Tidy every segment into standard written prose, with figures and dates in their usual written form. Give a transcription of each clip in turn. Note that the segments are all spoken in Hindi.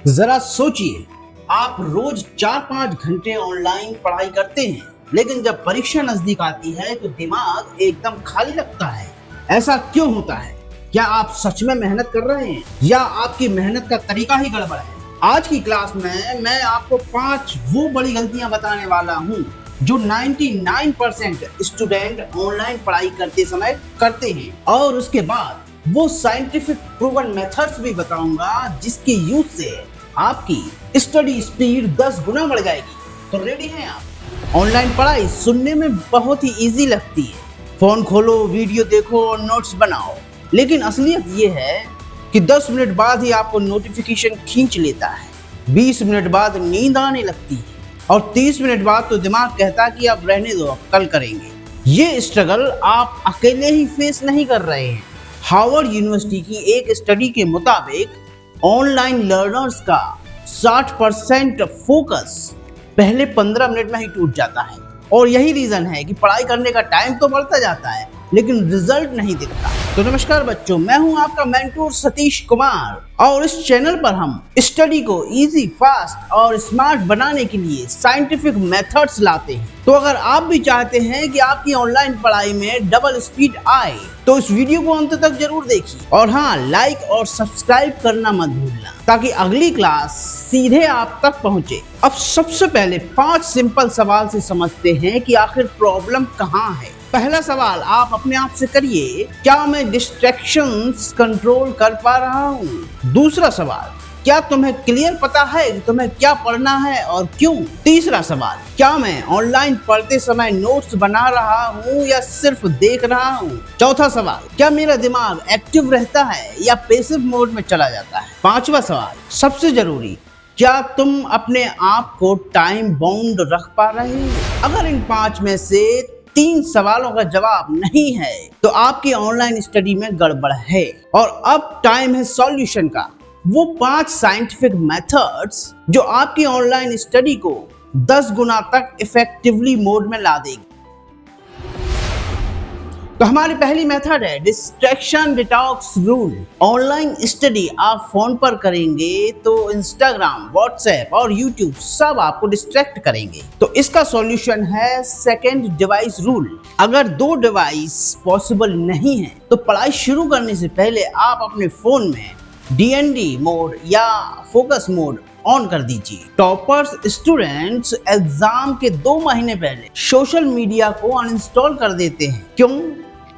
जरा सोचिए, आप रोज 4-5 घंटे ऑनलाइन पढ़ाई करते हैं, लेकिन जब परीक्षा नजदीक आती है तो दिमाग एकदम खाली लगता है। ऐसा क्यों होता है? क्या आप सच में मेहनत कर रहे हैं या आपकी मेहनत का तरीका ही गड़बड़ है? आज की क्लास में मैं आपको 5 वो बड़ी गलतियां बताने वाला हूं जो 99% स्टूडेंट ऑनलाइन पढ़ाई करते समय करते हैं, और उसके बाद वो साइंटिफिक प्रूवन मेथड्स भी बताऊंगा जिसके यूज से आपकी स्टडी स्पीड 10 गुना बढ़ जाएगी। तो रेडी हैं आप? ऑनलाइन पढ़ाई सुनने में बहुत ही इजी लगती है। फोन खोलो, वीडियो देखो और नोट्स बनाओ, लेकिन असलियत ये है कि 10 मिनट बाद ही आपको नोटिफिकेशन खींच लेता है, 20 मिनट बाद नींद आने लगती है और 30 मिनट बाद तो दिमाग कहता है कि अब रहने दो, अब कल करेंगे। ये स्ट्रगल आप अकेले ही फेस नहीं कर रहे हैं। हार्वर्ड यूनिवर्सिटी की एक स्टडी के मुताबिक ऑनलाइन लर्नर्स का 60% फोकस पहले 15 मिनट में ही टूट जाता है, और यही रीजन है कि पढ़ाई करने का टाइम तो बढ़ता जाता है लेकिन रिजल्ट नहीं दिखता। तो नमस्कार बच्चों, मैं हूं आपका मेंटोर सतीश कुमार, और इस चैनल पर हम स्टडी को इजी, फास्ट और स्मार्ट बनाने के लिए साइंटिफिक मेथड्स लाते हैं। तो अगर आप भी चाहते हैं कि आपकी ऑनलाइन पढ़ाई में डबल स्पीड आए तो इस वीडियो को अंत तक जरूर देखिए, और हाँ, लाइक और सब्सक्राइब करना मत भूलना ताकि अगली क्लास सीधे आप तक पहुंचे। अब सबसे पहले 5 सिंपल सवाल से समझते हैं कि आखिर प्रॉब्लम कहाँ है। पहला सवाल आप अपने आप से करिए, क्या मैं डिस्ट्रैक्शंस कंट्रोल कर पा रहा हूँ? दूसरा सवाल, क्या तुम्हें क्लियर पता है कि तुम्हें क्या पढ़ना है और क्यों? तीसरा सवाल, क्या मैं ऑनलाइन पढ़ते समय नोट्स बना रहा हूँ या सिर्फ देख रहा हूँ? चौथा सवाल, क्या मेरा दिमाग एक्टिव रहता है या पैसिव मोड में चला जाता है? पांचवा सवाल, सबसे जरूरी, क्या तुम अपने आप को टाइम बाउंड रख पा रहे हो? अगर इन 5 में से 3 सवालों का जवाब नहीं है तो आपकी ऑनलाइन स्टडी में गड़बड़ है। और अब टाइम है सॉल्यूशन का। वो 5 साइंटिफिक मेथड्स जो आपकी ऑनलाइन स्टडी को 10 गुना तक इफेक्टिवली मोड में ला देगी। तो हमारी पहली मेथड है distraction detox rule. Online study आप फोन पर करेंगे तो इंस्टाग्राम, व्हाट्सएप और यूट्यूब सब आपको डिस्ट्रैक्ट करेंगे। तो इसका सॉल्यूशन है सेकंड डिवाइस रूल। अगर 2 डिवाइस पॉसिबल नहीं है तो पढ़ाई शुरू करने से पहले आप अपने फोन में DND मोड या फोकस मोड ऑन कर दीजिए। टॉपर्स स्टूडेंट्स एग्जाम के 2 महीने पहले सोशल मीडिया को अनइंस्टॉल कर देते हैं। क्यों?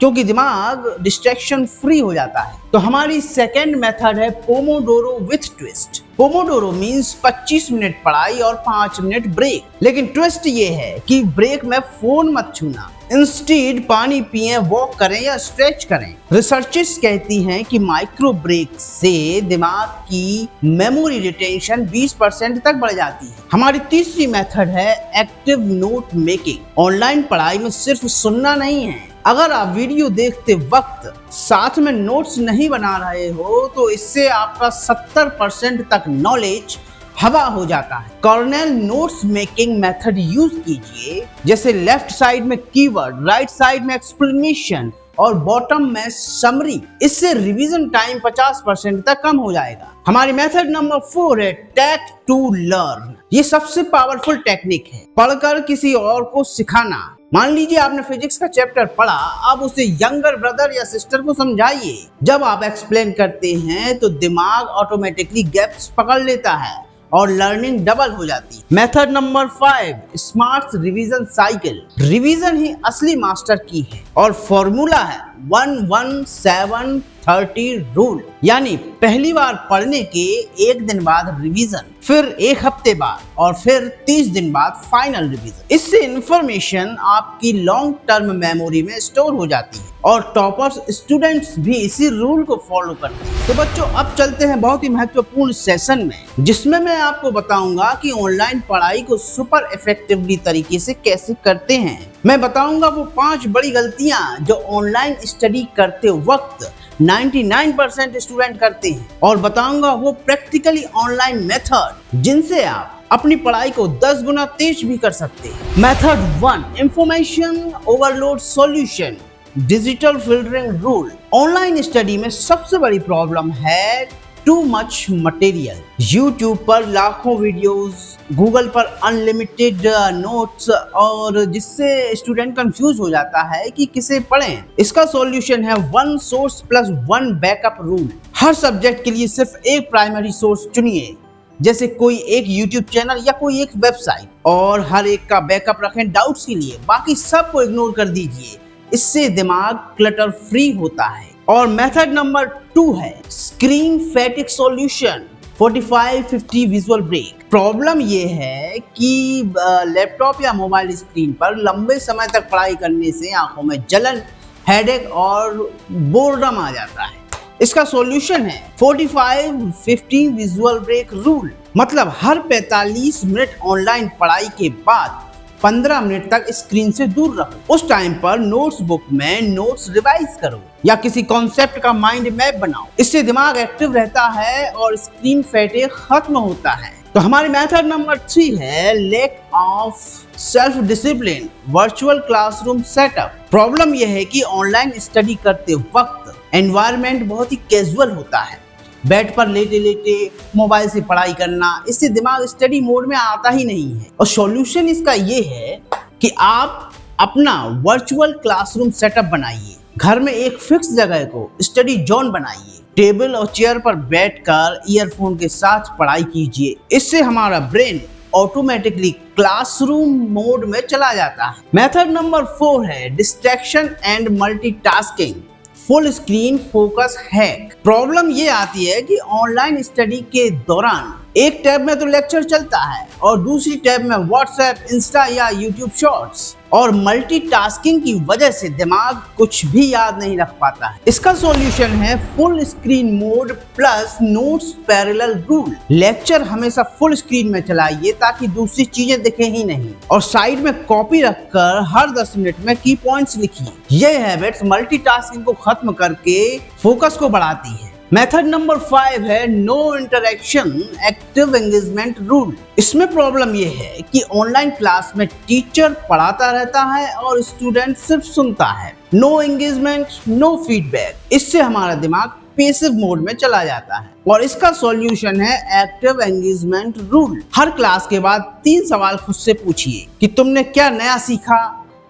क्योंकि दिमाग डिस्ट्रैक्शन फ्री हो जाता है। तो हमारी सेकेंड मेथड है Pomodoro with twist. Pomodoro means 25 minute पढ़ाई और 5 मिनट ब्रेक, लेकिन ट्विस्ट ये है कि ब्रेक में फोन मत छूना, इंस्टेड पानी पिएं, वॉक करें या स्ट्रेच करें। रिसर्चेस कहती हैं कि माइक्रो ब्रेक से दिमाग की मेमोरी रिटेंशन 20% तक बढ़ जाती है। हमारी तीसरी मेथड है एक्टिव नोट मेकिंग। ऑनलाइन पढ़ाई में सिर्फ सुनना नहीं है। अगर आप वीडियो देखते वक्त साथ में नोट्स नहीं बना रहे हो तो इससे आपका 70% तक नॉलेज हवा हो जाता है। Cornell notes making method use कीजिए, जैसे लेफ्ट साइड में कीवर्ड, राइट साइड में एक्सप्लेनेशन और बॉटम में समरी। इससे रिवीजन टाइम 50% तक कम हो जाएगा। हमारी मेथड नंबर 4 है टेक टू लर्न। ये सबसे पावरफुल टेक्निक है, पढ़कर किसी और को सिखाना। मान लीजिए आपने फिजिक्स का चैप्टर पढ़ा, अब उसे यंगर ब्रदर या सिस्टर को समझाइए। जब आप एक्सप्लेन करते हैं तो दिमाग ऑटोमेटिकली गैप्स पकड़ लेता है और लर्निंग डबल हो जाती है। Method number 5 smart revision cycle. Revision ही असली मास्टर की है, और फॉर्मूला है 1-1-7-30 रूल। यानी पहली बार पढ़ने के 1 दिन बाद रिवीजन, फिर 1 हफ्ते बाद और फिर 30 दिन बाद फाइनल रिवीजन। इससे इंफॉर्मेशन आपकी लॉन्ग टर्म मेमोरी में स्टोर हो जाती है, और टॉपर्स स्टूडेंट्स भी इसी रूल को फॉलो करते हैं। तो बच्चों, अब चलते हैं बहुत ही महत्वपूर्ण सेशन में, जिसमें मैं आपको बताऊंगा कि ऑनलाइन पढ़ाई को सुपर इफेक्टिवली तरीके से कैसे करते हैं। मैं बताऊंगा वो 5 बड़ी गलतियां जो ऑनलाइन स्टडी करते वक्त 99% स्टूडेंट करते हैं, और बताऊंगा वो प्रैक्टिकली ऑनलाइन मेथड जिनसे आप अपनी पढ़ाई को 10 गुना तेज भी कर सकते हैं। Method 1 information overload solution. Digital filtering rule. Online study में सबसे बड़ी प्रॉब्लम है टू मच मटेरियल। यूट्यूब पर लाखों वीडियोस, गूगल पर अनलिमिटेड नोट्स, और जिससे स्टूडेंट कंफ्यूज हो जाता है कि किसे पढ़ें। इसका सॉल्यूशन है one source plus one backup rule. हर सब्जेक्ट के लिए सिर्फ एक प्राइमरी सोर्स चुनिए, जैसे कोई एक यूट्यूब चैनल या कोई एक वेबसाइट, और हर एक का बैकअप रखें डाउट्स के लिए। बाकी सबको इग्नोर कर दीजिए। इससे दिमाग क्लटर फ्री होता है। और मेथड नंबर 2 है screen fatigue solution 45-50 visual break. Problem ये है कि लैपटॉप या मोबाइल स्क्रीन पर लंबे समय तक पढ़ाई करने से आंखों में जलन, हेडेक और बोर्डम आ जाता है। इसका सॉल्यूशन है 45-50 विजुअल ब्रेक रूल। मतलब हर 45 मिनट ऑनलाइन पढ़ाई के बाद 15 मिनट तक स्क्रीन से दूर रहो। उस टाइम पर नोट्स बुक में नोट्स रिवाइज करो या किसी कॉन्सेप्ट का माइंड मैप बनाओ। इससे दिमाग एक्टिव रहता है और स्क्रीन फैटिग खत्म होता है। तो हमारी मेथड नंबर 3 है lack of self discipline virtual classroom setup. Problem यह है कि ऑनलाइन स्टडी करते वक्त एनवायरनमेंट बहुत ही कैजुअल होता है। बेड पर लेटे लेटे मोबाइल से पढ़ाई करना, इससे दिमाग स्टडी मोड में आता ही नहीं है। और सॉल्यूशन इसका ये है कि आप अपना वर्चुअल क्लासरूम सेटअप बनाइए। घर में एक फिक्स जगह को स्टडी जोन बनाइए। टेबल और चेयर पर बैठकर ईयरफोन के साथ पढ़ाई कीजिए। इससे हमारा ब्रेन ऑटोमेटिकली क्लासरूम मोड में चला जाता है। मेथड नंबर 4 है distraction and multitasking full screen focus hack. Problem ये आती है कि ऑनलाइन स्टडी के दौरान एक टैब में तो लेक्चर चलता है और दूसरी टैब में व्हाट्सएप, इंस्टा या यूट्यूब शॉर्ट्स, और मल्टीटास्किंग की वजह से दिमाग कुछ भी याद नहीं रख पाता है। इसका सॉल्यूशन है full screen mode plus notes parallel rule. Lecture हमेशा फुल स्क्रीन में चलाइए ताकि दूसरी चीजें दिखे ही नहीं, और साइड में कॉपी रखकर हर 10 मिनट में की पॉइंट्स लिखिए। ये हैबिट्स मल्टीटास्किंग को खत्म करके फोकस को बढ़ाती है। मेथड नंबर 5 है no interaction active engagement rule. इसमें प्रॉब्लम यह है कि ऑनलाइन क्लास में टीचर पढ़ाता रहता है और स्टूडेंट सिर्फ सुनता है। No engagement, no feedback. इससे हमारा दिमाग पैसिव मोड में चला जाता है। और इसका सॉल्यूशन है एक्टिव एंगेजमेंट रूल। हर क्लास के बाद 3 सवाल खुद से पूछिए कि तुमने क्या नया सीखा,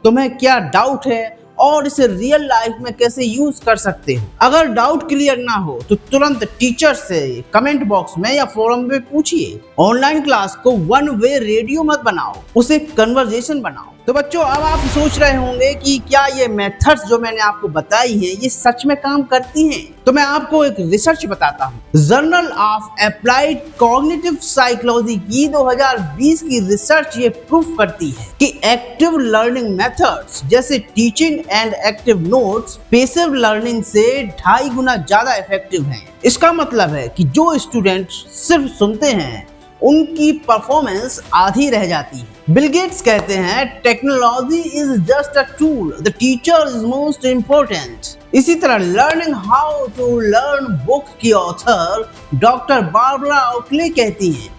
तुम्हें क्या डाउट है, और इसे रियल लाइफ में कैसे यूज कर सकते हो। अगर डाउट क्लियर ना हो तो तुरंत टीचर से कमेंट बॉक्स में या फोरम में पूछिए। ऑनलाइन क्लास को वन वे रेडियो मत बनाओ, उसे कन्वर्सेशन बनाओ। तो बच्चों, अब आप सोच रहे होंगे कि क्या ये मेथड्स जो मैंने आपको बताई हैं ये सच में काम करती हैं? तो मैं आपको एक रिसर्च बताता हूँ। Journal of applied cognitive psychology की 2020 की रिसर्च ये प्रूफ करती है कि एक्टिव लर्निंग मेथड्स जैसे teaching and active notes passive learning से 2.5 गुना ज्यादा इफेक्टिव हैं। इसका मतलब है कि जो स्टूडेंट सिर्फ सुनते हैं उनकी परफॉर्मेंस आधी रह जाती है। बिल गेट्स कहते हैं technology is just a tool, the teacher is most important. इसी तरह learning how to learn book की ऑथर डॉक्टर बारबरा ओकले कहती हैं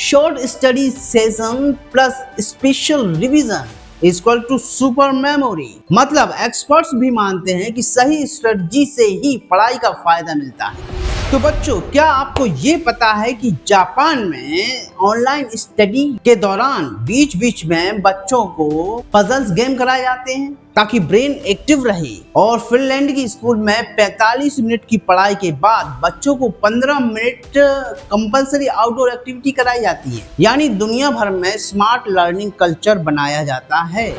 short study session plus special revision is equal to super memory. मतलब एक्सपर्ट्स भी मानते हैं कि सही स्ट्रेटजी से ही पढ़ाई का फायदा मिलता है। तो बच्चों, क्या आपको ये पता है कि जापान में ऑनलाइन स्टडी के दौरान बीच बीच में बच्चों को पजल्स गेम कराए जाते हैं ताकि ब्रेन एक्टिव रहे। और फिनलैंड की स्कूल में 45 मिनट की पढ़ाई के बाद बच्चों को 15 मिनट कंपलसरी आउटडोर एक्टिविटी कराई जाती है। यानी दुनिया भर में स्मार्ट लर्निंग कल्चर बनाया जाता है।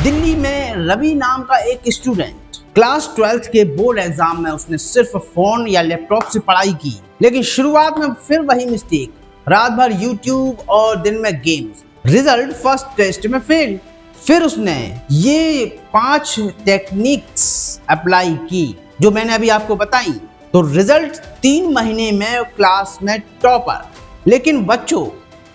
दिल्ली में रवि नाम का एक स्टूडेंट क्लास 12th के बोर्ड एग्जाम में उसने सिर्फ फोन या लैपटॉप से पढ़ाई की, लेकिन शुरुआत में फिर वही मिस्टेक, रात भर यूट्यूब और दिन में गेम्स। रिजल्ट फर्स्ट टेस्ट में फेल। फिर उसने ये 5 टेक्निक्स अप्लाई की जो मैंने अभी आपको बताई, तो रिजल्ट 3 महीने में क्लास में टॉपर। लेकिन बच्चों,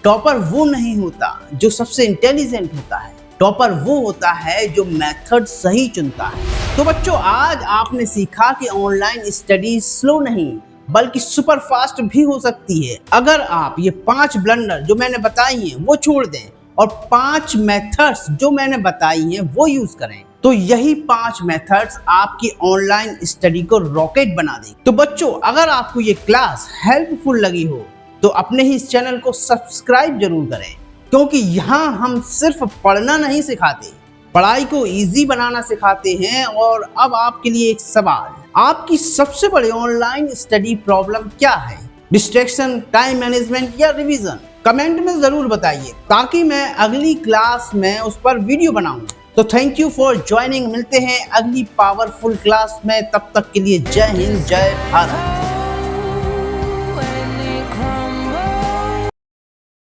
टॉपर वो नहीं होता जो सबसे इंटेलिजेंट होता है, टॉपर वो होता है जो मेथड सही चुनता है। तो बच्चों, आज आपने सीखा कि ऑनलाइन स्टडी स्लो नहीं बल्कि सुपर फास्ट भी हो सकती है अगर आप ये 5 ब्लंडर जो मैंने बताई हैं वो छोड़ दें और 5 मेथड्स जो मैंने बताई हैं वो यूज करें। तो यही 5 मेथड्स आपकी ऑनलाइन स्टडी को रॉकेट बना देंगे। तो बच्चों, अगर आपको ये क्लास हेल्पफुल लगी हो तो अपने ही इस चैनल को सब्सक्राइब जरूर करें, क्योंकि यहाँ हम सिर्फ पढ़ना नहीं सिखाते, पढ़ाई को इजी बनाना सिखाते हैं। और अब आपके लिए एक सवाल, आपकी सबसे बड़ी ऑनलाइन स्टडी प्रॉब्लम क्या है? डिस्ट्रैक्शन, टाइम मैनेजमेंट या रिवीजन? कमेंट में जरूर बताइए ताकि मैं अगली क्लास में उस पर वीडियो बनाऊं। तो थैंक यू फॉर ज्वाइनिंग। मिलते हैं अगली पावरफुल क्लास में, तब तक के लिए जय हिंद, जय भारत।